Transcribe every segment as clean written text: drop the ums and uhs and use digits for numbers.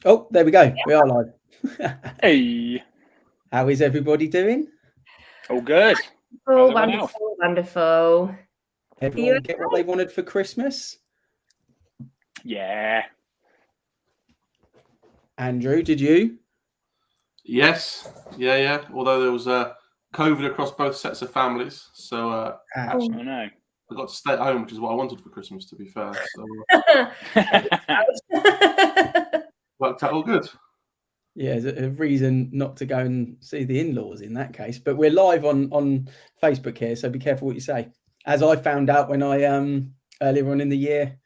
Oh, there we go. We are live. Hey, How is everybody doing? all good. Oh, How's everyone else? wonderful. Everyone get what they wanted for Christmas? Yeah. Andrew, did you? Yes. Yeah. Although there was COVID across both sets of families, so I know. I got to stay at home, which is what I wanted for Christmas, to be fair. So worked out all good. Yeah, there's a reason not to go and see the in-laws in that case. But we're live on Facebook here, so be careful what you say. As I found out when I earlier on in the year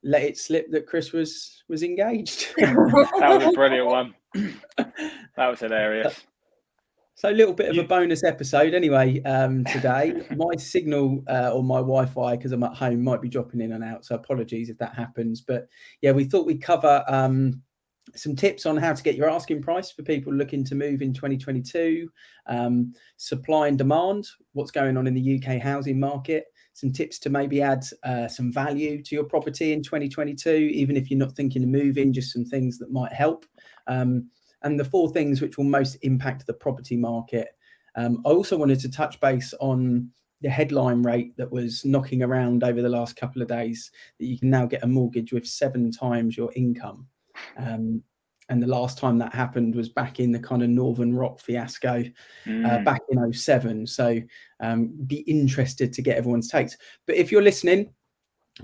let it slip that Chris was engaged. That was a brilliant one. That was hilarious. So a little bit of a bonus episode anyway today. My signal or my Wi-Fi, because I'm at home, might be dropping in and out. So apologies if that happens. But yeah, we thought we'd cover some tips on how to get your asking price for people looking to move in 2022, supply and demand, what's going on in the UK housing market, some tips to maybe add some value to your property in 2022, even if you're not thinking of moving, just some things that might help. And the 4 things which will most impact the property market. I also wanted to touch base on the headline rate that was knocking around over the last couple of days, that you can now get a mortgage with 7 times your income. And the last time that happened was back in the kind of Northern Rock fiasco back in 2007. So be interested to get everyone's takes. But if you're listening,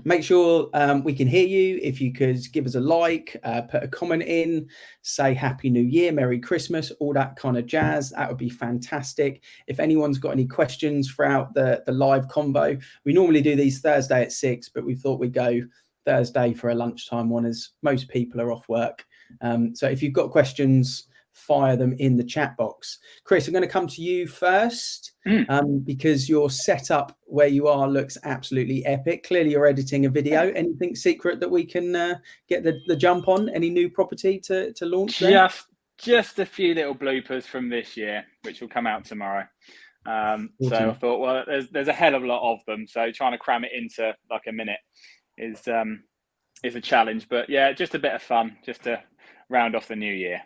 make sure we can hear you. If you could give us a like, put a comment in, say Happy New Year, Merry Christmas, all that kind of jazz, that would be fantastic. If anyone's got any questions throughout the live combo, we normally do these Thursday at 6, but we thought we'd go Thursday for a lunchtime one, as most people are off work. So if you've got questions, fire them in the chat box. Chris, I'm going to come to you first because your setup where you are looks absolutely epic. Clearly you're editing a video. Anything secret that we can get the jump on? Any new property to launch there? Just a few little bloopers from this year, which will come out tomorrow. So I thought, well, there's a hell of a lot of them. So trying to cram it into like a minute is a challenge. But yeah, just a bit of fun, just to round off the new year.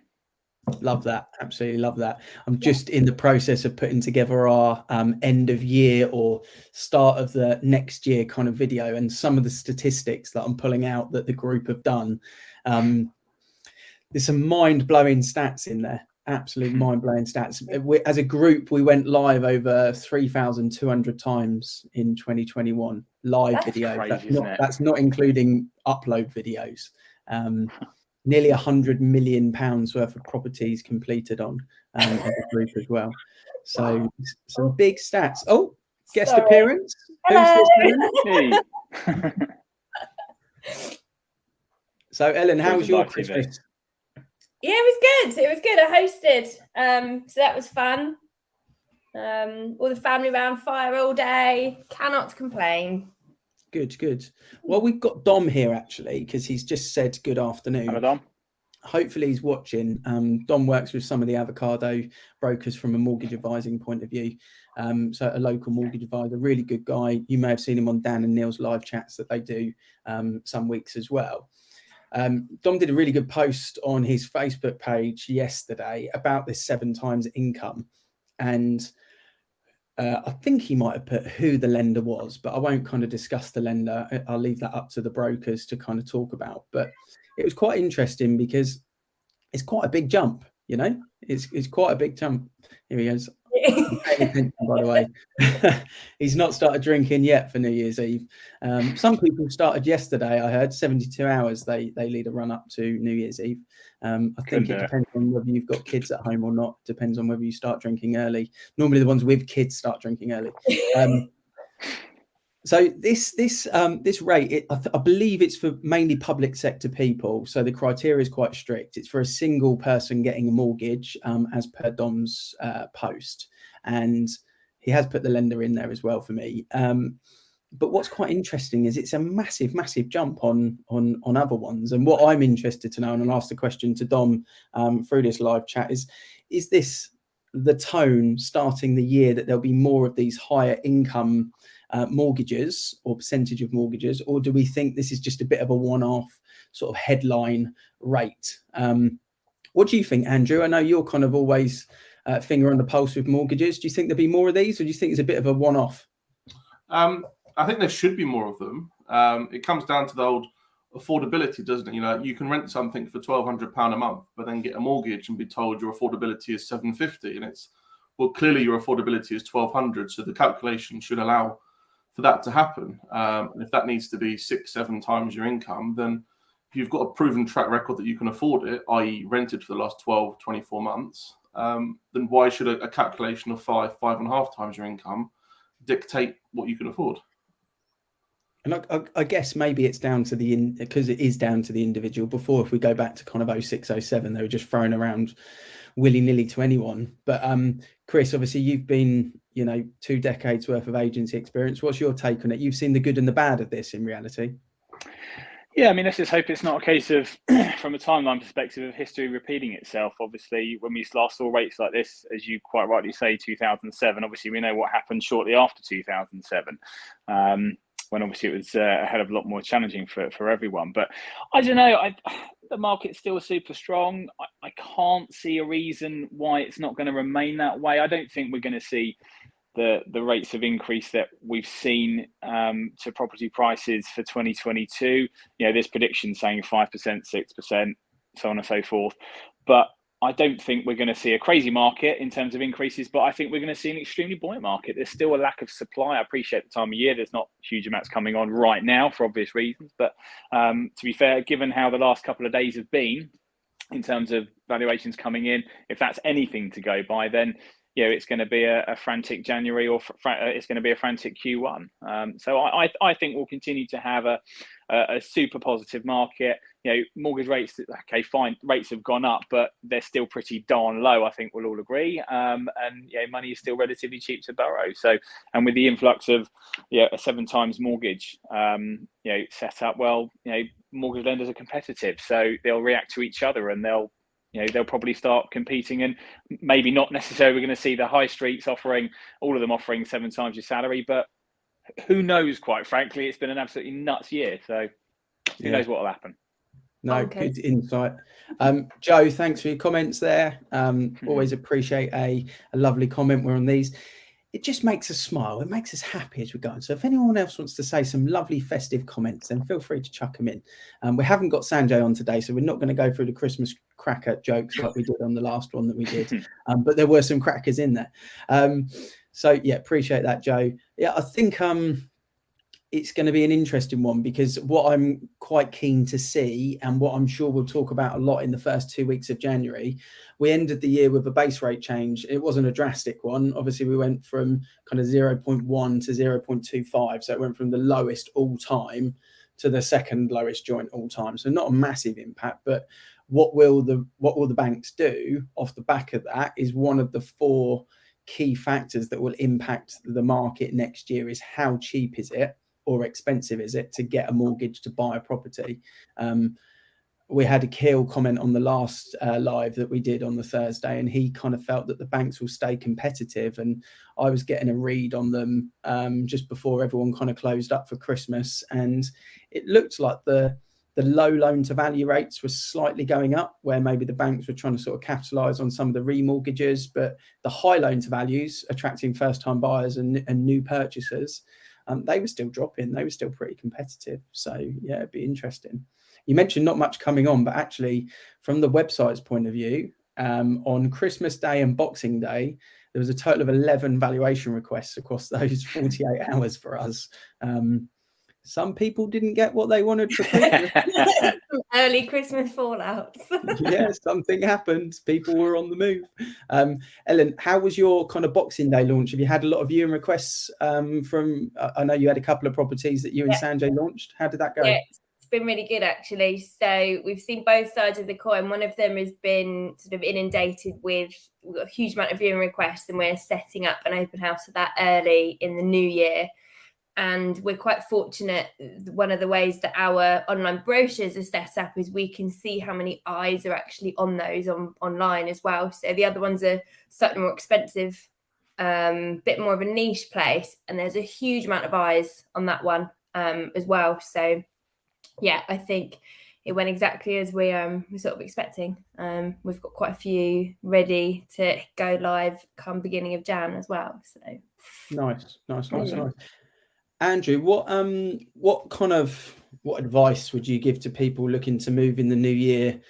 Love that. Absolutely love that. I'm just in the process of putting together our end of year or start of the next year kind of video, and some of the statistics that I'm pulling out that the group have done. There's some mind-blowing stats in there. Absolute mind-blowing stats. As a group, we went live over 3,200 times in 2021. Live video. Crazy, that's not including upload videos. Nearly £100 million worth of properties completed on as a group as well. So some big stats. Oh, guest appearance. Hello. Who's this? So Ellen, how was your Christmas? Yeah, it was good. I hosted. So that was fun. All the family around fire all day. Cannot complain. Good. Well, we've got Dom here actually, because he's just said good afternoon. Hello, Dom. Hopefully he's watching. Dom works with some of the avocado brokers from a mortgage advising point of view. So a local mortgage advisor, really good guy. You may have seen him on Dan and Neil's live chats that they do some weeks as well. Dom did a really good post on his Facebook page yesterday about this 7 times income. And I think he might have put who the lender was, but I won't kind of discuss the lender. I'll leave that up to the brokers to kind of talk about. But it was quite interesting because it's quite a big jump, you know, it's quite a big jump. Here he goes. By the way, he's not started drinking yet for New Year's Eve. Some people started yesterday. I heard 72 hours they lead a run up to New Year's Eve. I think it depends on whether you've got kids at home or not. Depends on whether you start drinking early. Normally the ones with kids start drinking early. So this rate, I believe it's for mainly public sector people. So the criteria is quite strict. It's for a single person getting a mortgage, as per Dom's post, and he has put the lender in there as well for me. But what's quite interesting is it's a massive jump on other ones. And what I'm interested to know, and I'll ask the question to Dom through this live chat, is this the tone starting the year that there'll be more of these higher income mortgages or percentage of mortgages, or do we think this is just a bit of a one-off sort of headline rate? What do you think, Andrew? I know you're kind of always finger on the pulse with mortgages. Do you think there'll be more of these, or do you think it's a bit of a one-off? I think there should be more of them. It comes down to the old affordability, doesn't it? You know, you can rent something for £1,200 a month, but then get a mortgage and be told your affordability is £750, and it's, well, clearly your affordability is £1,200, so the calculation should allow for that to happen. And if that needs to be 6-7 times your income, then if you've got a proven track record that you can afford it, i.e. rented for the last 12-24 months, then why should a calculation of 5.5 times your income dictate what you can afford? And I guess maybe it's down to because it is down to the individual. Before, if we go back to kind of 06, 07, they were just thrown around willy-nilly to anyone. But Chris, obviously you've been, 2 decades worth of agency experience. What's your take on it? You've seen the good and the bad of this in reality. Yeah, I mean, let's just hope it's not a case of, from a timeline perspective, of history repeating itself. Obviously, when we last saw rates like this, as you quite rightly say, 2007, obviously we know what happened shortly after 2007. When obviously it was a hell of a lot more challenging for everyone. But I don't know, the market's still super strong. I can't see a reason why it's not going to remain that way. I don't think we're going to see the rates of increase that we've seen to property prices for 2022. There's predictions saying 5%, 6%, so on and so forth. But I don't think we're going to see a crazy market in terms of increases, but I think we're going to see an extremely buoyant market. There's still a lack of supply. I appreciate the time of year. There's not huge amounts coming on right now for obvious reasons. But to be fair, given how the last couple of days have been in terms of valuations coming in, if that's anything to go by, then it's going to be a frantic January, or it's going to be a frantic Q1. So I think we'll continue to have a super positive market. Mortgage rates, okay, fine, rates have gone up, but they're still pretty darn low, I think we'll all agree. And money is still relatively cheap to borrow. So, and with the influx of a 7 times mortgage set up, well, mortgage lenders are competitive, so they'll react to each other, and they'll probably start competing, and maybe not necessarily going to see the high streets offering 7 times your salary, but who knows, quite frankly. It's been an absolutely nuts year, so who knows what will happen. No, okay. Good insight. Joe, thanks for your comments there. Always appreciate a lovely comment. We're on these. It just makes us smile. It makes us happy as we go on. So if anyone else wants to say some lovely festive comments, then feel free to chuck them in. We haven't got Sanjay on today, so we're not going to go through the Christmas cracker jokes like we did on the last one that we did. But there were some crackers in there. So yeah, appreciate that, Joe. Yeah, I think it's going to be an interesting one, because what I'm quite keen to see, and what I'm sure we'll talk about a lot in the first 2 weeks of January, we ended the year with a base rate change. It wasn't a drastic one. Obviously, we went from kind of 0.1 to 0.25. So it went from the lowest all time to the second lowest joint all time. So not a massive impact, but what will the banks do off the back of that is one of the 4 key factors that will impact the market next year. Is how cheap is it, or expensive is it to get a mortgage to buy a property? We had a Keel comment on the last live that we did on the Thursday, and he kind of felt that the banks will stay competitive. And I was getting a read on them just before everyone kind of closed up for Christmas, and it looked like the low loan to value rates were slightly going up, where maybe the banks were trying to sort of capitalize on some of the remortgages, but the high loan to values, attracting first time buyers and new purchasers, they were still dropping. They were still pretty competitive. So yeah, it'd be interesting. You mentioned not much coming on, but actually from the website's point of view, on Christmas Day and Boxing Day, there was a total of 11 valuation requests across those 48 hours for us. Some people didn't get what they wanted for Christmas. Early Christmas fallouts. Yeah, something happened. People were on the move. Ellen, how was your kind of Boxing Day launch? Have you had a lot of viewing requests from, I know you had a couple of properties that you and Sanjay launched. How did that go? Yeah, it's been really good, actually. So we've seen both sides of the coin. One of them has been sort of inundated with a huge amount of viewing requests, and we're setting up an open house for that early in the new year. And we're quite fortunate. One of the ways that our online brochures are set up is we can see how many eyes are actually on those online as well. So the other ones are slightly more expensive bit more of a niche place, and there's a huge amount of eyes on that one as well. So yeah, I think it went exactly as we were sort of expecting. We've got quite a few ready to go live come beginning of Jan as well. So nice. Andrew, what advice would you give to people looking to move in the new year?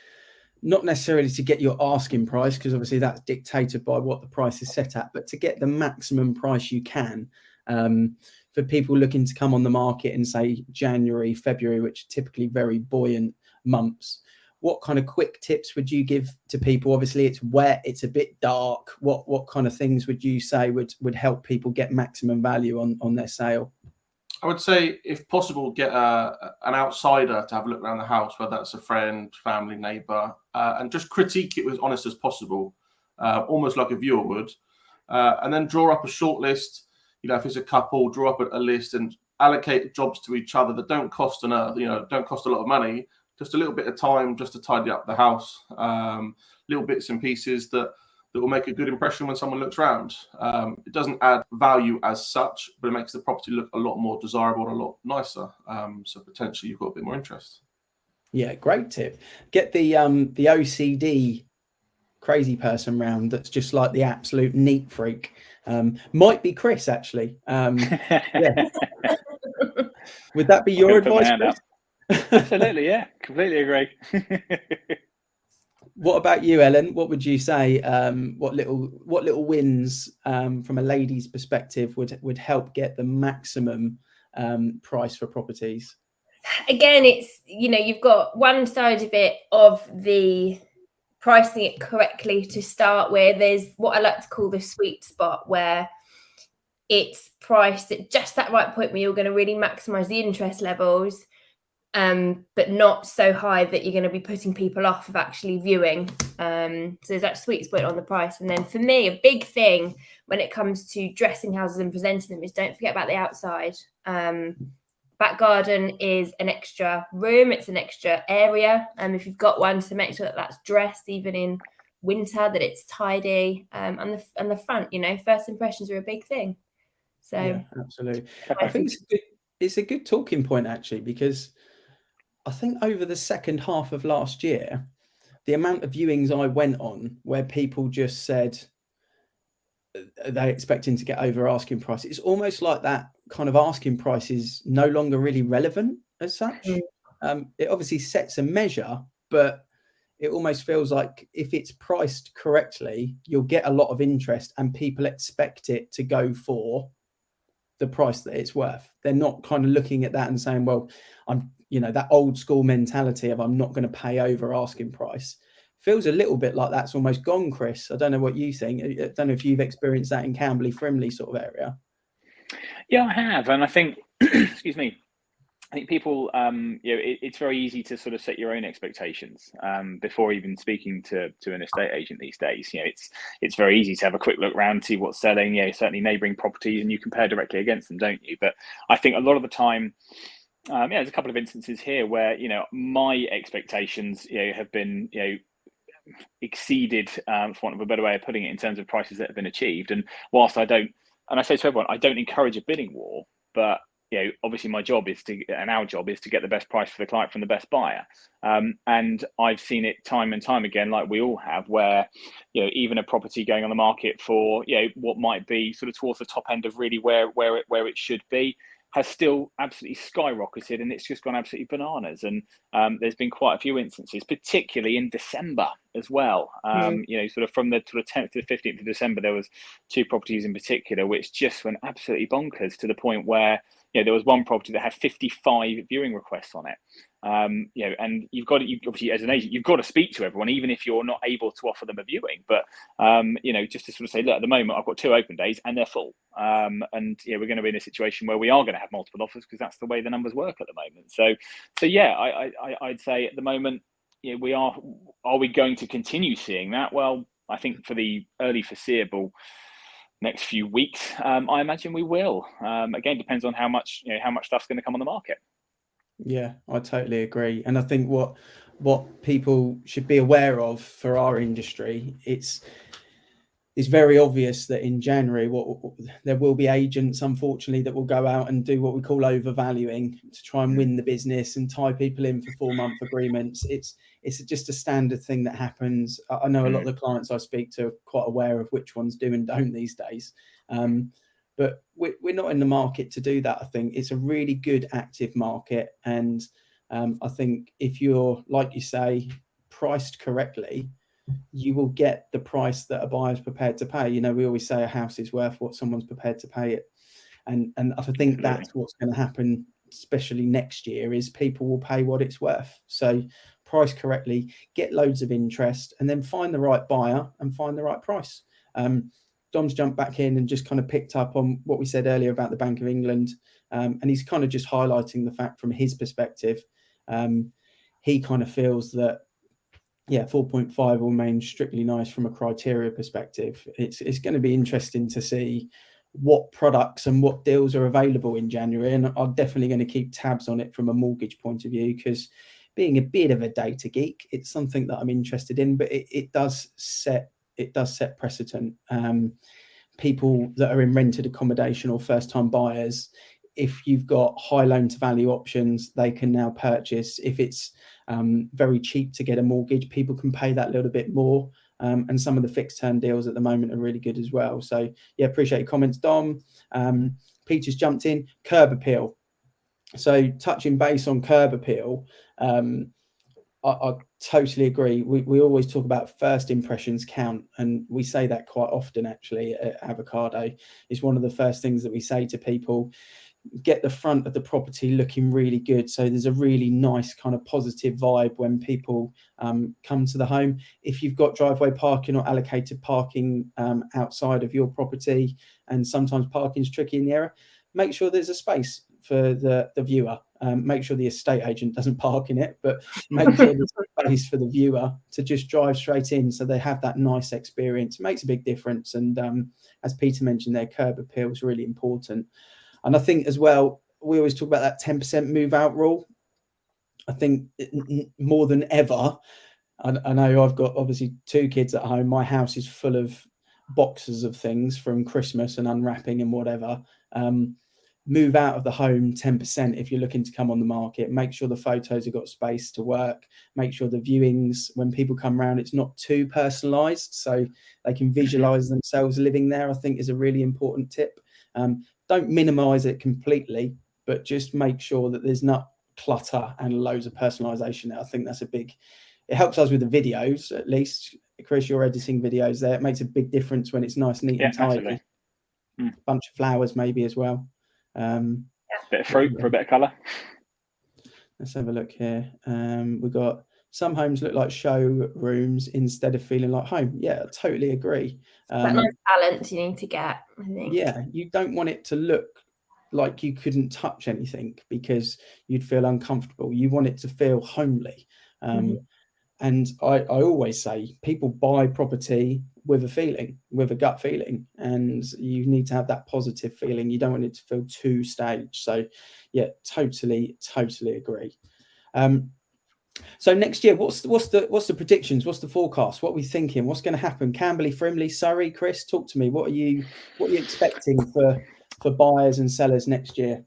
Not necessarily to get your asking price, because obviously that's dictated by what the price is set at, but to get the maximum price you can, for people looking to come on the market in, say, January, February, which are typically very buoyant months. What kind of quick tips would you give to people? Obviously it's wet, it's a bit dark. What kind of things would you say would help people get maximum value on their sale? I would say, if possible, get an outsider to have a look around the house, whether that's a friend, family, neighbour, and just critique it as honest as possible, almost like a viewer would, and then draw up a short list. If it's a couple, draw up a list and allocate jobs to each other that don't cost don't cost a lot of money, just a little bit of time just to tidy up the house, little bits and pieces that will make a good impression when someone looks around. It doesn't add value as such, but it makes the property look a lot more desirable and a lot nicer. So potentially you've got a bit more interest. Yeah, great tip. Get the OCD crazy person round that's just like the absolute neat freak. Might be Chris, actually. Yeah. Would that be your advice, Chris? Absolutely, yeah. Completely agree. What about you, Ellen? What would you say? What little wins from a lady's perspective would help get the maximum price for properties? Again, it's, you've got one side of it of the pricing it correctly to start with. There's what I like to call the sweet spot, where it's priced at just that right point where you're going to really maximize the interest levels, but not so high that you're going to be putting people off of actually viewing. So there's that sweet spot on the price. And then for me, a big thing when it comes to dressing houses and presenting them is don't forget about the outside. Back garden is an extra room, it's an extra area. If you've got one, so make sure that that's dressed even in winter, that it's tidy. And the front, first impressions are a big thing. So yeah, absolutely. I think it's a good talking point, actually, because I think over the second half of last year, the amount of viewings I went on where people just said they're expecting to get over asking price, it's almost like that kind of asking price is no longer really relevant as such. It obviously sets a measure, but it almost feels like if it's priced correctly, you'll get a lot of interest and people expect it to go for the price that it's worth. They're not kind of looking at that and saying, well, I'm, that old school mentality of I'm not going to pay over asking price feels a little bit like that's almost gone, Chris. I don't know what you think. I don't know if you've experienced that in Camberley, Frimley sort of area. Yeah, I have. And I think, excuse me, I think people, it's very easy to sort of set your own expectations before even speaking to an estate agent these days. It's very easy to have a quick look around, see what's selling. Certainly neighbouring properties, and you compare directly against them, don't you? But I think a lot of the time, there's a couple of instances here where my expectations have been exceeded, for want of a better way of putting it, in terms of prices that have been achieved. And whilst I don't, and I say to everyone, I don't encourage a bidding war, but obviously my job is and our job is to get the best price for the client from the best buyer. And I've seen it time and time again, like we all have, where even a property going on the market for what might be sort of towards the top end of really where it should be, has still absolutely skyrocketed, and it's just gone absolutely bananas. And there's been quite a few instances, particularly in December as well. Sort of from the 10th to the 15th of December, there was 2 properties in particular which just went absolutely bonkers, to the point where there was one property that had 55 viewing requests on it. And you obviously as an agent, you've got to speak to everyone, even if you're not able to offer them a viewing. But just to sort of say, look, at the moment I've got 2 open days and they're full. And we're going to be in a situation where we are going to have multiple offers, because that's the way the numbers work at the moment. So yeah, I'd say at the moment, we are we going to continue seeing that? Well, I think for the early foreseeable next few weeks, I imagine we will. Again, depends on how much stuff's going to come on the market. Yeah, I totally agree. And I think what people should be aware of for our industry, it's it's very obvious that in January, there will be agents, unfortunately, that will go out and do what we call overvaluing to try and win the business and tie people in for 4-month agreements. It's just a standard thing that happens. I know a lot of the clients I speak to are quite aware of which ones do and don't these days. But we're not in the market to do that. I think it's a really good active market. And I think if you're, like you say, priced correctly, you will get the price that a buyer's prepared to pay. You know, we always say a house is worth what someone's prepared to pay it. And I think that's what's going to happen, especially next year, is people will pay what it's worth. So price correctly, get loads of interest, and then find the right buyer and find the right price. Dom's jumped back in and just kind of picked up on what we said earlier about the Bank of England. And he's kind of just highlighting the fact from his perspective. He kind of feels that, 4.5 will remain strictly nice from a criteria perspective. It's going to be interesting to see what products and what deals are available in January. And I'm definitely going to keep tabs on it from a mortgage point of view, because being a bit of a data geek, it's something that I'm interested in, but it does set precedent. People that are in rented accommodation or first-time buyers, if you've got high loan to value options, they can now purchase. If it's very cheap to get a mortgage, people can pay that little bit more. And some of the fixed term deals at the moment are really good as well. So appreciate your comments, Dom. Peter's jumped in. Curb appeal. So touching base on curb appeal, I totally agree. We always talk about first impressions count, and we say that quite often actually at Avocado. It's one of the first things that we say to people. Get the front of the property looking really good, so there's a really nice kind of positive vibe when people come to the home. If you've got driveway parking or allocated parking outside of your property, and sometimes parking's tricky in the area, make sure there's a space for the viewer. Make sure the estate agent doesn't park in it, but make sure there's a space for the viewer to just drive straight in, so they have that nice experience. It makes a big difference. And as Peter mentioned, their curb appeal is really important. And I think as well, we always talk about that 10% move out rule. I think more than ever, I know I've got obviously 2 kids at home. My house is full of boxes of things from Christmas and unwrapping and whatever. Move out of the home 10% if you're looking to come on the market. Make sure the photos have got space to work. Make sure the viewings, when people come around, it's not too personalised, so they can visualise themselves living there, I think is a really important tip. Don't minimise it completely, but just make sure that there's not clutter and loads of personalisation there. I think that's it helps us with the videos, at least. Chris, you're editing videos there. It makes a big difference when it's nice, neat and tidy. Bunch of flowers maybe as well. Bit of fruit for a bit of colour. Let's have a look here. We've got some homes look like showrooms instead of feeling like home. Yeah, I totally agree. That nice balance you need to get, I think. Yeah, you don't want it to look like you couldn't touch anything because you'd feel uncomfortable. You want it to feel homely. And I always say people buy property with a feeling, with a gut feeling, and you need to have that positive feeling. You don't want it to feel too staged. So totally agree. So next year, what's the predictions? What's the forecast? What are we thinking? What's going to happen? Camberley, Frimley, Surrey. Chris, talk to me. What are you expecting for buyers and sellers next year?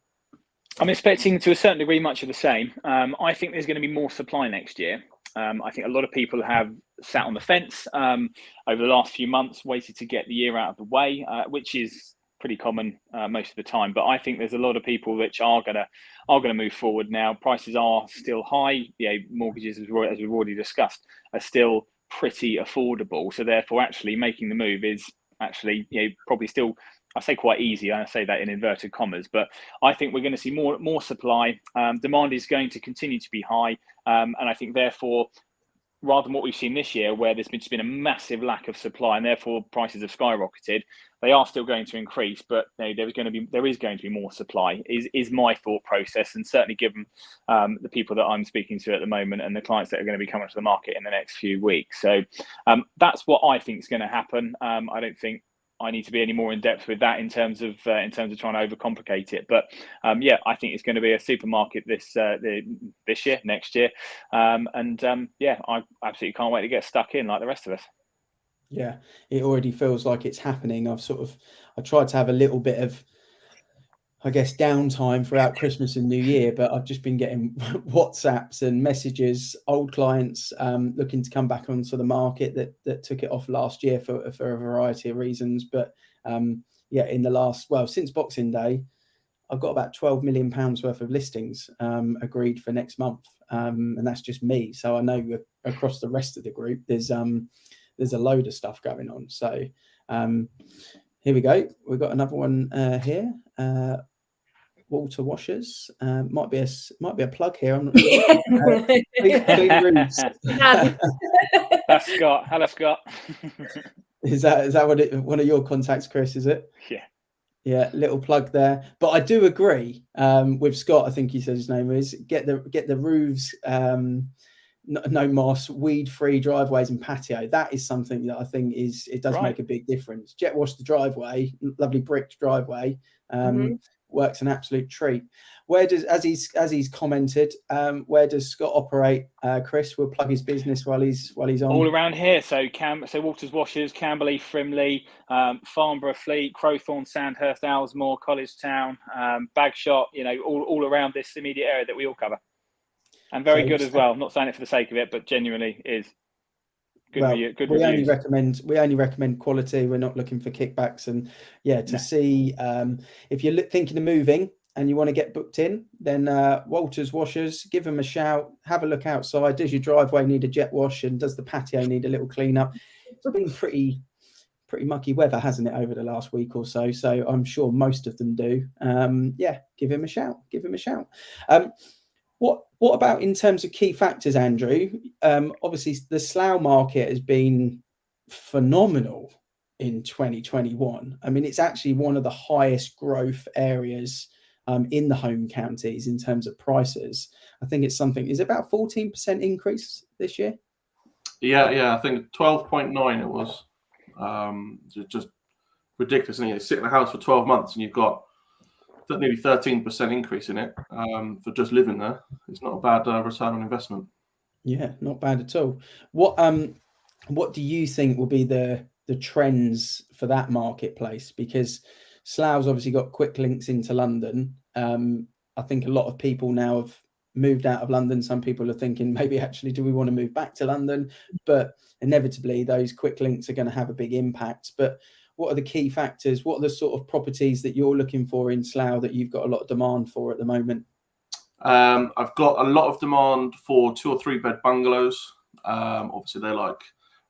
I'm expecting to a certain degree much of the same. I think there's going to be more supply next year. I think a lot of people have sat on the fence over the last few months, waited to get the year out of the way, which is pretty common most of the time. But I think there's a lot of people which are gonna move forward now. Prices are still high. Mortgages, as we've already discussed, are still pretty affordable. So therefore, actually making the move is actually probably still, I say quite easy. I say that in inverted commas, but I think we're going to see more supply. Demand is going to continue to be high, and I think therefore, rather than what we've seen this year, where there's just been a massive lack of supply and therefore prices have skyrocketed, they are still going to increase. But there is going to be more supply. Is my thought process, and certainly given the people that I'm speaking to at the moment and the clients that are going to be coming to the market in the next few weeks. So that's what I think is going to happen. I don't think I need to be any more in depth with that in terms of trying to overcomplicate it. But I think it's going to be a supermarket this year, next year, I absolutely can't wait to get stuck in like the rest of us. Yeah, it already feels like it's happening. I tried to have a little bit of, I guess, downtime throughout Christmas and New Year, but I've just been getting WhatsApps and messages, old clients looking to come back onto the market that took it off last year for a variety of reasons. But yeah, in the since Boxing Day, I've got about £12 million worth of listings agreed for next month, and that's just me. So I know across the rest of the group, there's a load of stuff going on. So here we go. We've got another one here. Walter Washers might be a plug here. I'm not sure. Clean roofs. That's Scott. Hello, Scott. Is that one of your contacts, Chris? Is it? Yeah. Yeah, little plug there. But I do agree with Scott. I think he said his name is get the roofs. No moss, weed-free driveways and patio. That is something that I think it does make a big difference. Jet wash the driveway, lovely bricked driveway, works an absolute treat. Where does, as he's commented, where does Scott operate? Chris will plug his business while he's on. All around here. So Walters Washers, Camberley, Frimley, Farnborough, Fleet, Crowthorne, Sandhurst, Owlsmore, College Town, Bagshot. All around this immediate area that we all cover. And very good as well. I'm not saying it for the sake of it, but genuinely is good. Good reviews. We only recommend quality. We're not looking for kickbacks. And see if you're thinking of moving and you want to get booked in, then Walters Washers, give them a shout. Have a look outside. Does your driveway need a jet wash? And does the patio need a little clean up? It's been pretty mucky weather, hasn't it, over the last week or so? So I'm sure most of them do. Give him a shout. What about in terms of key factors, Andrew? Obviously, the Slough market has been phenomenal in 2021. I mean, it's actually one of the highest growth areas in the home counties in terms of prices. I think is it about 14% increase this year? Yeah, I think 12.9 it was. Just ridiculous. And you sit in a house for 12 months and you've got nearly 13% increase in it for just living there. It's not a bad return on investment. Yeah, not bad at all. What do you think will be the trends for that marketplace? Because Slough's obviously got quick links into London. I think a lot of people now have moved out of London. Some people are thinking maybe actually do we want to move back to London? But inevitably those quick links are going to have a big impact. But what are the key factors? What are the sort of properties that you're looking for in Slough that you've got a lot of demand for at the moment? I've got a lot of demand for 2 or 3 bed bungalows. Obviously, they're like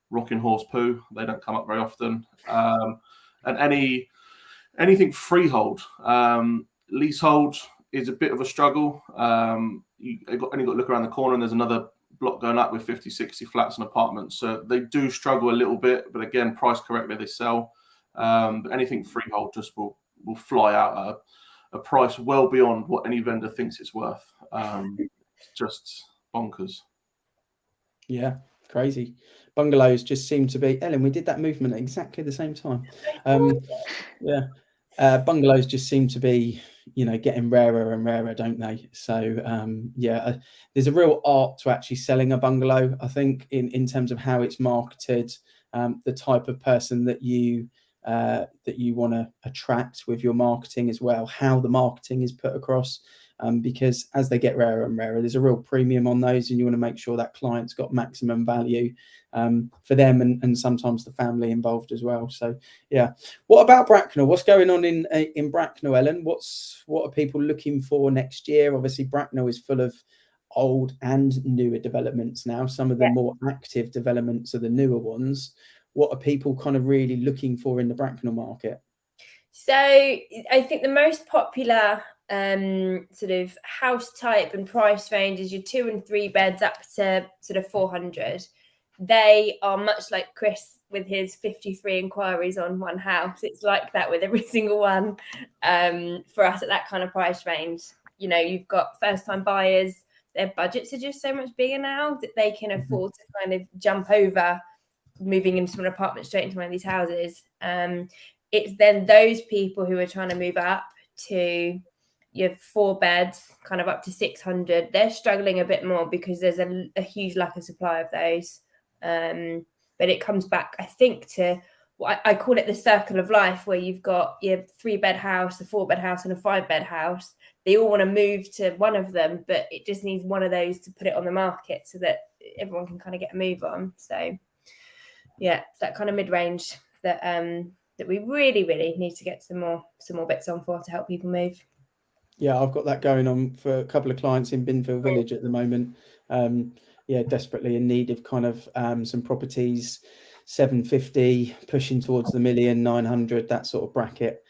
rocking horse poo. They don't come up very often. And anything freehold. Leasehold is a bit of a struggle. You've only got to look around the corner and there's another block going up with 50, 60 flats and apartments. So they do struggle a little bit, but again, priced correctly, they sell. But anything freehold just will fly out at a price well beyond what any vendor thinks it's worth. Just bonkers. Yeah, crazy. Bungalows just seem to be, Ellen, we did that movement at exactly the same time. Bungalows just seem to be, getting rarer and rarer, don't they? So there's a real art to actually selling a bungalow, I think, in terms of how it's marketed, the type of person that you want to attract with your marketing as well, how the marketing is put across, because as they get rarer and rarer, there's a real premium on those, and you want to make sure that client's got maximum value for them and sometimes the family involved as well. So what about Bracknell? What's going on in Bracknell, Ellen? What are people looking for next year? Obviously Bracknell is full of old and newer developments now. Some of the more active developments are the newer ones. What are people kind of really looking for in the Bracknell market? So I think the most popular sort of house type and price range is your 2 and 3 beds up to sort of 400. They are much like Chris with his 53 inquiries on one house. It's like that with every single one for us at that kind of price range. You've got first time buyers, their budgets are just so much bigger now that they can afford to kind of jump over moving into an apartment straight into one of these houses. It's then those people who are trying to move up to your 4 beds, kind of up to 600. They're struggling a bit more because there's a huge lack of supply of those. But it comes back, I think, to what I call it the circle of life, where you've got your 3-bed house, a 4-bed house, and a 5-bed house. They all want to move to one of them, but it just needs one of those to put it on the market so that everyone can kind of get a move on. So yeah, it's that kind of mid-range that that we really need to get some more bits on for to help people move. Yeah, I've got that going on for a couple of clients in Binfield Village at the moment. Desperately in need of kind of some properties, 750, pushing towards the 1,900,000, that sort of bracket.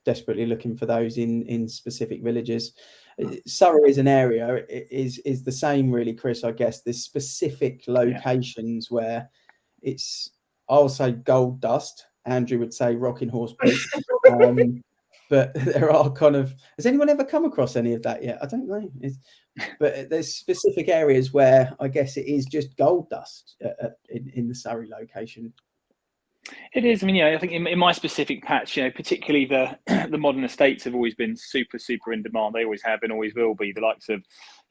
Desperately looking for those in specific villages. Surrey is an area, is the same really, Chris, I guess. There's specific locations where it's, I'll say gold dust. Andrew would say rocking horse poop. But there are kind of, has anyone ever come across any of that yet? I don't know. But there's specific areas where I guess it is just gold dust in the Surrey location. It is. I mean, I think in my specific patch, particularly the modern estates have always been super in demand. They always have and always will be. The likes of,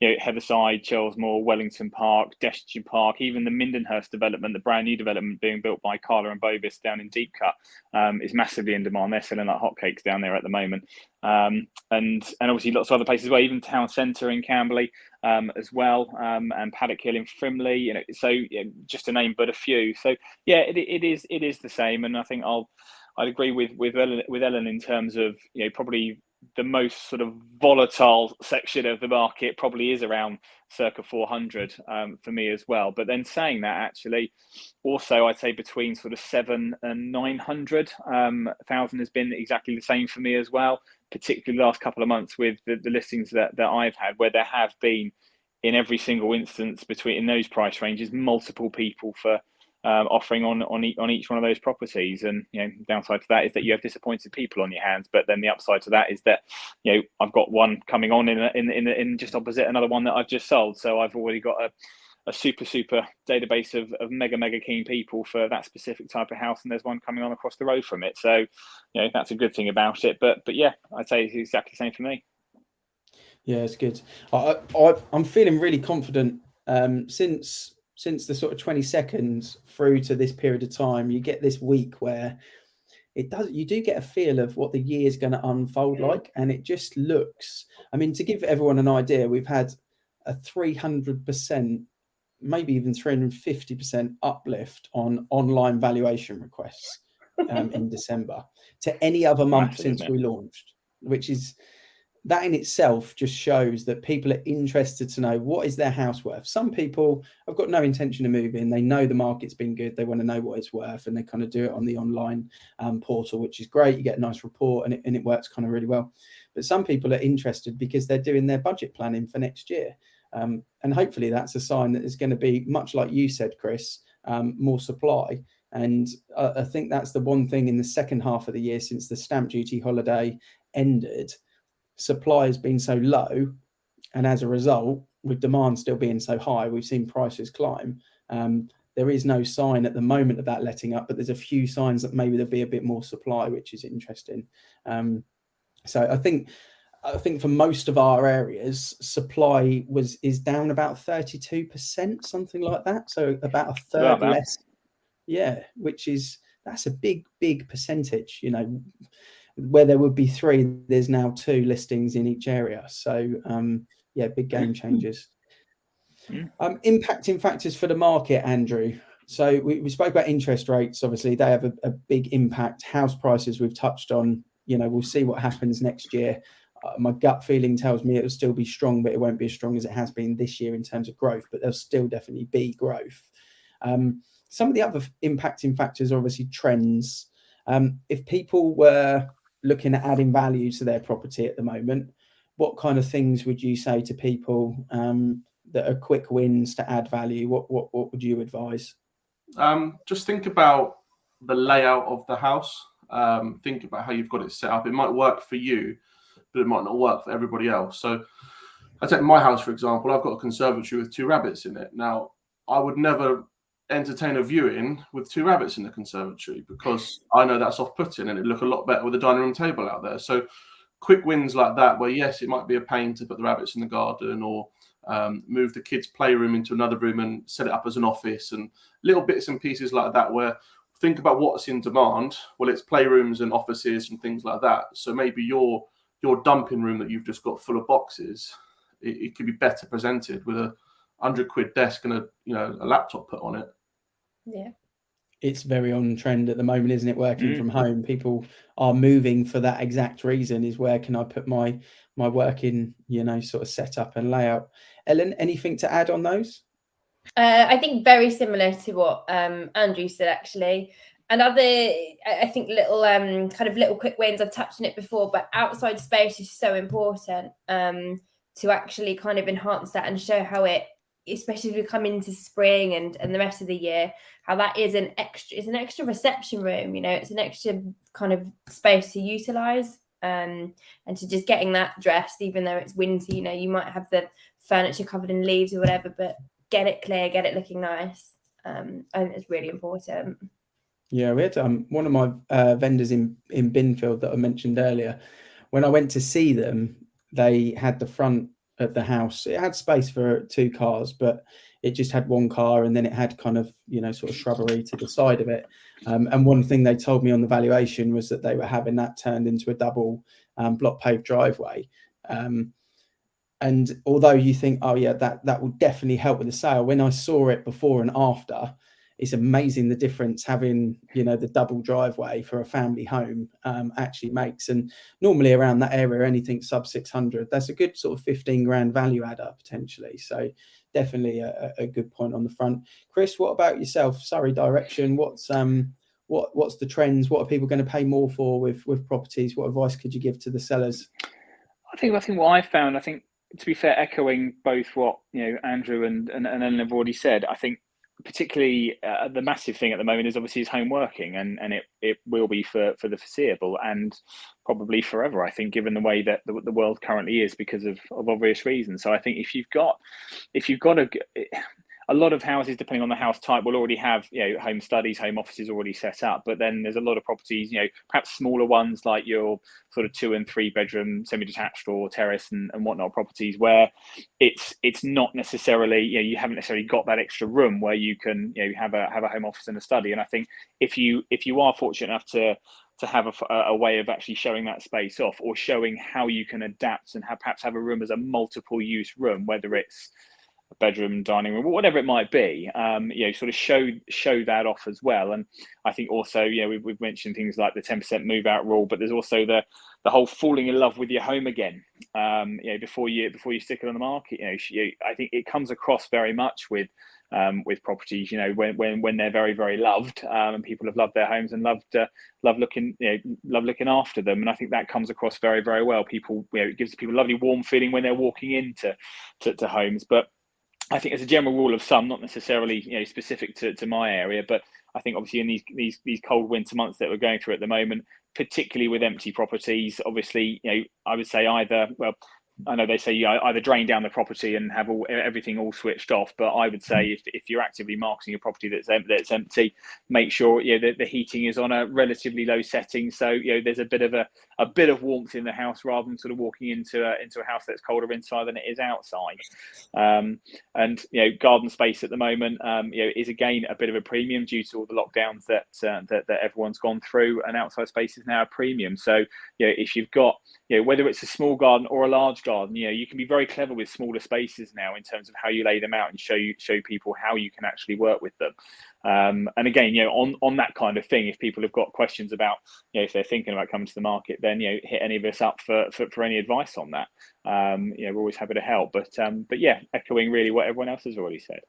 Heatherside, Chelsmore, Wellington Park, Destitute Park, even the Mindenhurst development, the brand new development being built by Carla and Bovis down in Deepcut, is massively in demand. They're selling like hotcakes down there at the moment. And obviously lots of other places where even Town Centre in Camberley as well, and Paddock Hill in Frimley, just to name but a few. So yeah, it is the same, and I think I'd agree with Ellen in terms of probably the most sort of volatile section of the market probably is around circa 400 for me as well. But then saying that, actually, also I'd say between sort of 700 and 900 thousand has been exactly the same for me as well. Particularly the last couple of months with the listings that I've had, where there have been in every single instance in those price ranges multiple people for offering on each one of those properties. And downside to that is that you have disappointed people on your hands, but then the upside to that is that I've got one coming on in just opposite another one that I've just sold, so I've already got a super database of mega keen people for that specific type of house, and there's one coming on across the road from it. So that's a good thing about it. But yeah, I'd say it's exactly the same for me. Yeah, it's good. I'm feeling really confident since the sort of 22nd through to this period of time. You get this week where you do get a feel of what the year is going to unfold like, and it just looks, I mean, to give everyone an idea, we've had a 300%, maybe even 350% uplift on online valuation requests in December to any other month since we launched, which is, that in itself just shows that people are interested to know what is their house worth. Some people have got no intention of moving. They know the market's been good. They want to know what it's worth, and they kind of do it on the online portal, which is great. You get a nice report, and it works kind of really well. But some people are interested because they're doing their budget planning for next year. And hopefully that's a sign that there's going to be, much like you said, Chris, more supply. And I think that's the one thing in the second half of the year since the stamp duty holiday ended. Supply has been so low, and as a result, with demand still being so high, we've seen prices climb. There is no sign at the moment of that letting up, but there's a few signs that maybe there'll be a bit more supply, which is interesting. So I think for most of our areas, supply is down about 32%, something like that. So about a third less. Yeah, that's a big percentage, where there would be 3, there's now 2 listings in each area. So big game changes. Impacting factors for the market, Andrew. So we spoke about interest rates. Obviously they have a big impact. House prices we've touched on. We'll see what happens next year. My gut feeling tells me it will still be strong, but it won't be as strong as it has been this year in terms of growth, but there'll still definitely be growth. Some of the other impacting factors are obviously trends. If people were looking at adding value to their property at the moment, what kind of things would you say to people that are quick wins to add value? What would you advise? Just think about the layout of the house. Think about how you've got it set up. It might work for you, but it might not work for everybody else. So I take my house, for example. I've got a conservatory with 2 rabbits in it. Now, I would never entertain a viewing with 2 rabbits in the conservatory because I know that's off-putting, and it'd look a lot better with a dining room table out there. So quick wins like that, where yes, it might be a pain to put the rabbits in the garden, or move the kids' playroom into another room and set it up as an office, and little bits and pieces like that, where think about what's in demand. Well, it's playrooms and offices and things like that. So maybe your dumping room that you've just got full of boxes, it could be better presented with a £100 desk and a laptop put on it. Yeah. It's very on trend at the moment, isn't it? Working from home, people are moving for that exact reason, is where can I put my working, sort of setup and layout. Ellen, anything to add on those? I think very similar to what Andrew said, actually. And I think little quick wins, I've touched on it before, but outside space is so important to actually kind of enhance that and show how it, especially as we come into spring and the rest of the year, how that is an extra reception room. It's an extra kind of space to utilize, and to just getting that dressed, even though it's winter. You might have the furniture covered in leaves or whatever, but get it clear, get it looking nice. I think it's really important. Yeah, we had one of my vendors in Binfield that I mentioned earlier. When I went to see them, they had the front of the house. It had space for 2 cars, but it just had 1 car, and then it had kind of sort of shrubbery to the side of it. And one thing they told me on the valuation was that they were having that turned into a double block paved driveway. And although you think, oh yeah, that will definitely help with the sale, when I saw it before and after, it's amazing the difference having the double driveway for a family home actually makes. And normally around that area, anything sub 600, that's a good sort of 15 grand value adder potentially. So definitely a good point on the front. Chris, what about yourself? Surrey direction, what's the trends? What are people going to pay more for with properties? What advice could you give to the sellers? I think what I found, to be fair, echoing both what Andrew and Ellen have already said, I think particularly the massive thing at the moment is obviously home working, and it will be for the foreseeable and probably forever, I think, given the way that the world currently is, because of obvious reasons. So I think if you've got a lot of houses, depending on the house type, will already have home studies, home offices already set up. But then there's a lot of properties, perhaps smaller ones like your sort of 2 and 3 bedroom semi-detached or terrace and whatnot properties, where it's not necessarily you haven't necessarily got that extra room where you can have a home office and a study. And I think if you are fortunate enough to have a way of actually showing that space off, or showing how you can adapt and perhaps have a room as a multiple use room, whether it's a bedroom, dining room, whatever it might be, sort of show that off as well. And I think also, we've mentioned things like the 10% move out rule, but there's also the whole falling in love with your home again, before you stick it on the market. I think it comes across very much with properties, when they're very, very loved, and people have loved their homes and love looking after them. And I think that comes across very, very well. People, it gives people a lovely warm feeling when they're walking into homes. But I think as a general rule of thumb, not necessarily specific to my area, but I think obviously in these cold winter months that we're going through at the moment, particularly with empty properties, obviously I would say I know they say either drain down the property and have everything all switched off, but I would say if you're actively marketing a property that's empty, make sure that the heating is on a relatively low setting, so there's a bit of warmth in the house, rather than sort of walking into a house that's colder inside than it is outside. And garden space at the moment is again a bit of a premium due to all the lockdowns that everyone's gone through, and outside space is now a premium. So if you've got whether it's a small garden or a large garden, you can be very clever with smaller spaces now in terms of how you lay them out and show people how you can actually work with them. And again, on that kind of thing, if people have got questions about, if they're thinking about coming to the market, then hit any of us up for any advice on that. We're always happy to help. But yeah, echoing really what everyone else has already said.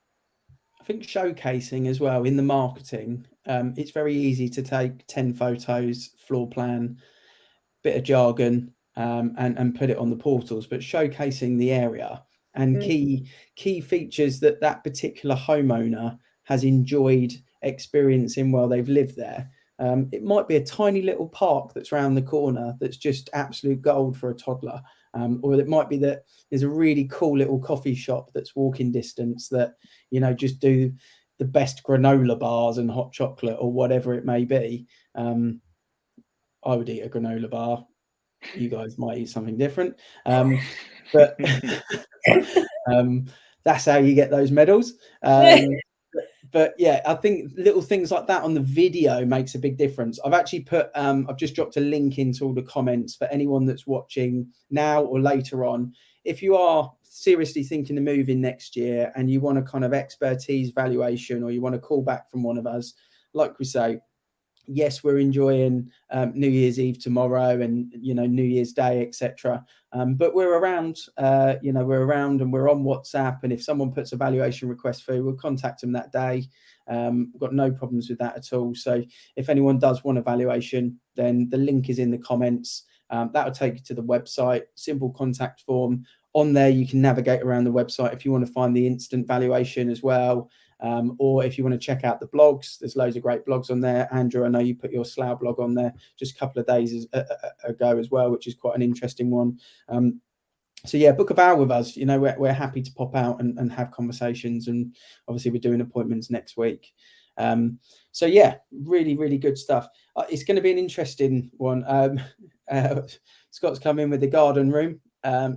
I think showcasing as well in the marketing, it's very easy to take 10 photos, floor plan, bit of jargon, and put it on the portals, but showcasing the area and key features that particular homeowner has enjoyed experiencing while they've lived there. It might be a tiny little park that's around the corner that's just absolute gold for a toddler, or it might be that there's a really cool little coffee shop that's walking distance that just do the best granola bars and hot chocolate or whatever it may be. I would eat a granola bar. You guys might eat something different. But that's how you get those medals. But yeah, I think little things like that on the video makes a big difference. I've actually put, I've just dropped a link into all the comments for anyone that's watching now or later on. If you are seriously thinking of moving next year and you want a kind of expertise valuation, or you want to call back from one of us, like we say, yes, we're enjoying New Year's Eve tomorrow and, New Year's Day, etc. But we're around, we're around and we're on WhatsApp. And if someone puts a valuation request through, we'll contact them that day. We've got no problems with that at all. So if anyone does want a valuation, then the link is in the comments. That will take you to the website, simple contact form. On there, you can navigate around the website if you want to find the instant valuation as well. Or if you want to check out the blogs, there's loads of great blogs on there. Andrew, I know you put your Slough blog on there just a couple of days ago as well, which is quite an interesting one. So yeah, book a val with us. We're happy to pop out and have conversations, and obviously we're doing appointments next week. So yeah, really, really good stuff. It's going to be an interesting one. Scott's come in with the garden room,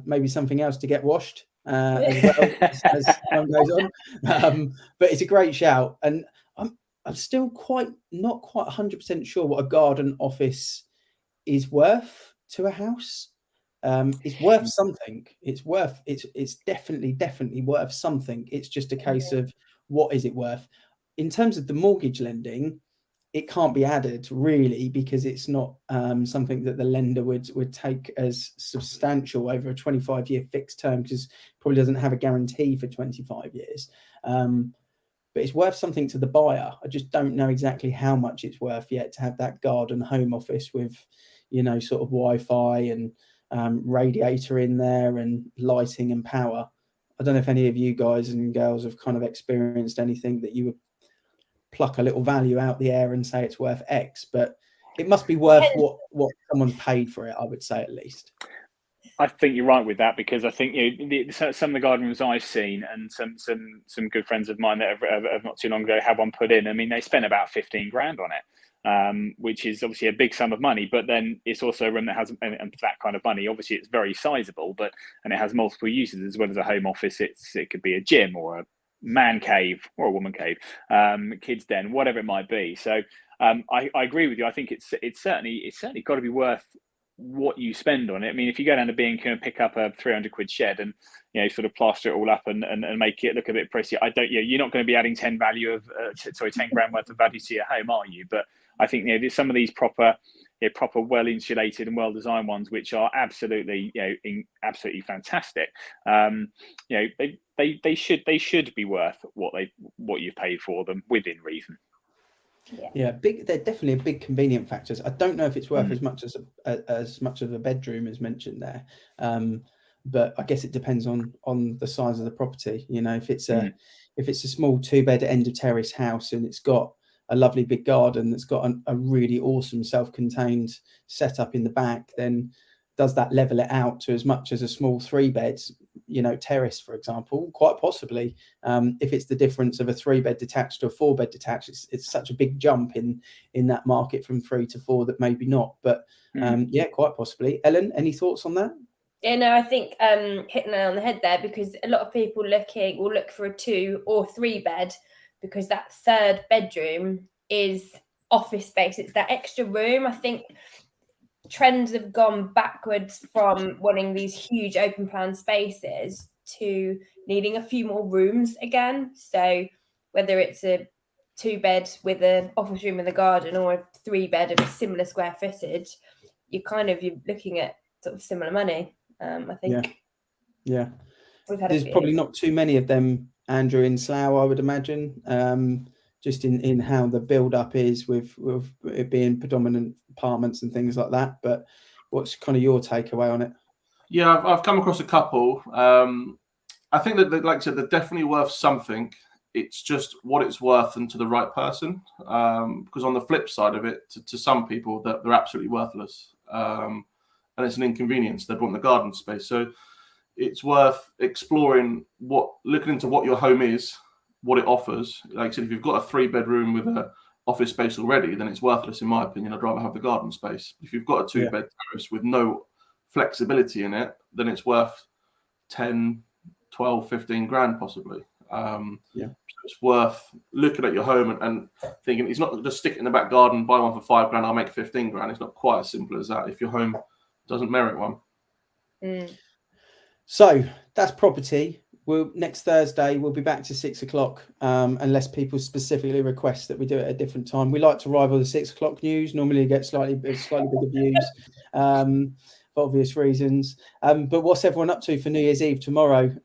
maybe something else to get washed. As well as time goes on, but it's a great shout, and I'm still not quite 100% sure what a garden office is worth to a house. It's worth something. It's definitely worth something. It's just a case of what is it worth. In terms of the mortgage lending, it can't be added really, because it's not something that the lender would take as substantial over a 25-year fixed term, because it probably doesn't have a guarantee for 25 years. But it's worth something to the buyer. I just don't know exactly how much it's worth yet to have that garden home office with, sort of Wi-Fi and radiator in there and lighting and power. I don't know if any of you guys and girls have kind of experienced anything that you would pluck a little value out the air and say it's worth X, but it must be worth what someone's paid for it, I would say, at least. I think you're right with that, because I think some of the garden rooms I've seen, and some good friends of mine that have not too long ago had one put in. I mean, they spent about 15 grand on it, which is obviously a big sum of money. But then it's also a room that has, and for that kind of money, obviously it's very sizable, and it has multiple uses as well as a home office. It could be a gym or a man cave or a woman cave, kids den, whatever it might be. So I agree with you. I think it's certainly got to be worth what you spend on it. I mean, if you go down to B&Q and pick up a 300 quid shed and sort of plaster it all up and make it look a bit pretty, you're not going to be adding 10 grand worth of value to your home, are you? But I think some of these proper well insulated and well designed ones, which are absolutely absolutely fantastic, they should be worth what you've paid for them within reason. Yeah, they're definitely a big convenient factors. I don't know if it's worth as much as a bedroom as mentioned there, but I guess it depends on the size of the property. If it's a small 2-bed end of terrace house and it's got a lovely big garden that's got a really awesome self-contained setup in the back, then does that level it out to as much as a small 3-bed terrace, for example? Quite possibly. If it's the difference of a 3-bed detached to a 4-bed detached, it's such a big jump in that market from 3 to 4 that maybe not. But yeah, quite possibly. Ellen, any thoughts on that? Yeah, no, I think hitting it on the head there, because a lot of people will look for a 2 or 3 bed, because that 3rd bedroom is office space. It's that extra room. I think trends have gone backwards from wanting these huge open plan spaces to needing a few more rooms again. So whether it's a 2-bed with an office room in the garden or a 3-bed of a similar square footage, you're looking at sort of similar money. I think. Yeah. There's probably not too many of them, Andrew, in Slough, I would imagine. Just in how the build up is with it being predominant apartments and things like that. But what's kind of your takeaway on it? Yeah, I've come across a couple. I think that, like I said, they're definitely worth something. It's just what it's worth and to the right person. Because on the flip side of it, to some people, they're absolutely worthless. And it's an inconvenience. They want the garden space. So it's worth exploring, looking into what your home is, what it offers. Like I said, if you've got a 3-bedroom with an office space already, then it's worthless, in my opinion. I'd rather have the garden space. If you've got a 2-bed terrace with no flexibility in it, then it's worth 10, 12, 15 grand possibly. Yeah. It's worth looking at your home and thinking it's not just stick it in the back garden, buy one for 5 grand, I'll make 15 grand. It's not quite as simple as that if your home doesn't merit one. So that's property. Next Thursday we'll be back to 6 o'clock, unless people specifically request that we do it at a different time. We like to rival the 6 o'clock news. Normally get slightly bigger views, for obvious reasons. But what's everyone up to for New Year's Eve tomorrow?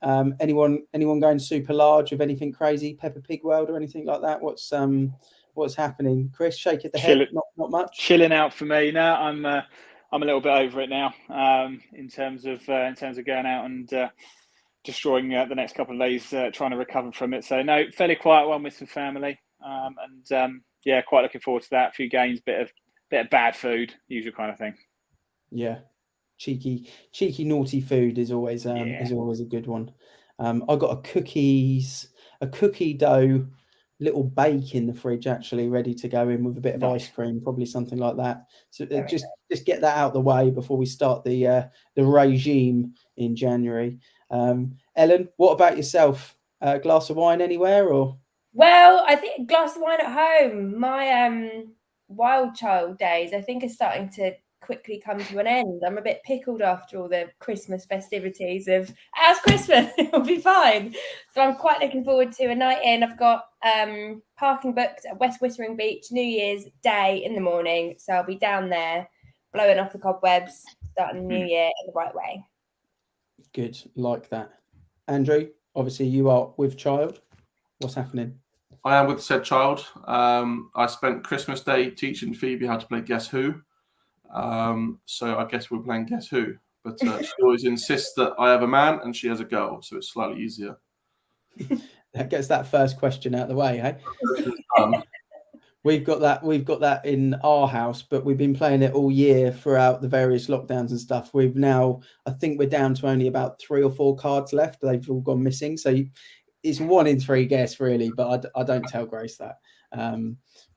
Anyone going super large with anything crazy, Peppa Pig World or anything like that? What's happening? Chris, shake it the head. Not much. Chilling out for me now. I'm a little bit over it now. In terms of going out and destroying the next couple of days, trying to recover from it. So no, fairly quiet one with some family, and quite looking forward to that. A few games, bit of bad food, usual kind of thing. Yeah, cheeky naughty food is always a good one. I got a cookie dough little bake in the fridge actually ready to go in with a bit of ice cream, probably something like that. So just get that out of the way before we start the regime in January. Ellen, what about yourself? A glass of wine anywhere or? Well, I think a glass of wine at home. My wild child days, I think, are starting to quickly come to an end. I'm a bit pickled after all the Christmas festivities of as Christmas. It'll be fine. So I'm quite looking forward to a night in. I've got parking booked at West Wittering Beach New Year's Day in the morning. So I'll be down there blowing off the cobwebs, starting the new year in the right way. Good, like that. Andrew, obviously you are with child. What's happening? I am with said child. I spent Christmas Day teaching Phoebe how to play Guess Who. So I guess we're playing Guess Who. But she always insists that I have a man and she has a girl, so it's slightly easier. That gets that first question out of the way, hey? We've got that in our house, but we've been playing it all year throughout the various lockdowns and stuff. I think we're down to only about 3 or 4 cards left. They've all gone missing. So it's 1 in 3 guess really, but I don't tell Grace that.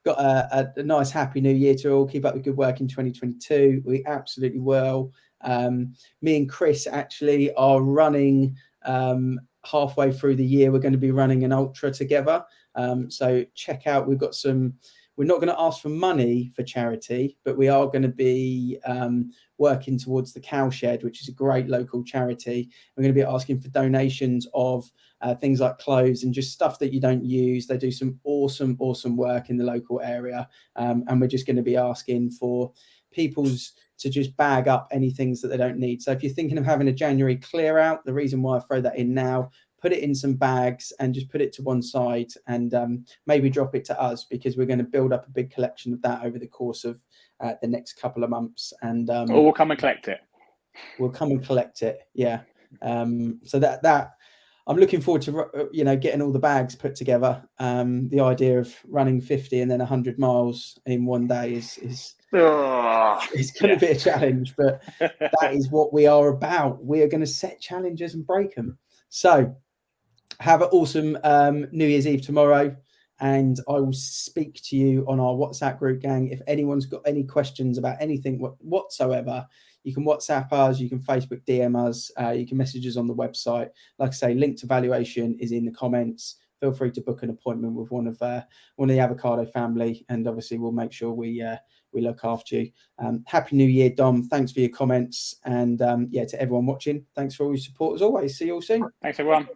Got a nice happy new year to all. Keep up the good work in 2022. We absolutely will. Me and Chris actually are running halfway through the year. We're going to be running an ultra together. So check out, we're not going to ask for money for charity, but we are going to be working towards the Cowshed, which is a great local charity. We're going to be asking for donations of things like clothes and just stuff that you don't use. They do some awesome work in the local area. And we're just going to be asking for people's to just bag up any things that they don't need. So if you're thinking of having a January clear out, the reason why I throw that in now, put it in some bags and just put it to one side and maybe drop it to us, because we're going to build up a big collection of that over the course of the next couple of months. And or we'll come and collect it. We'll come and collect it. Yeah. So that I'm looking forward to, getting all the bags put together. The idea of running 50 and then 100 miles in one day is it's going to be a challenge, but that is what we are about. We are going to set challenges and break them. So have an awesome New Year's Eve tomorrow, and I will speak to you on our WhatsApp group, gang. If anyone's got any questions about anything whatsoever, you can WhatsApp us, you can Facebook DM us, you can message us on the website. Like I say, link to valuation is in the comments. Feel free to book an appointment with one of the Avocado family, and obviously we'll make sure we look after you. Happy New Year, Dom. Thanks for your comments, and to everyone watching, thanks for all your support as always. See you all soon. Thanks, everyone.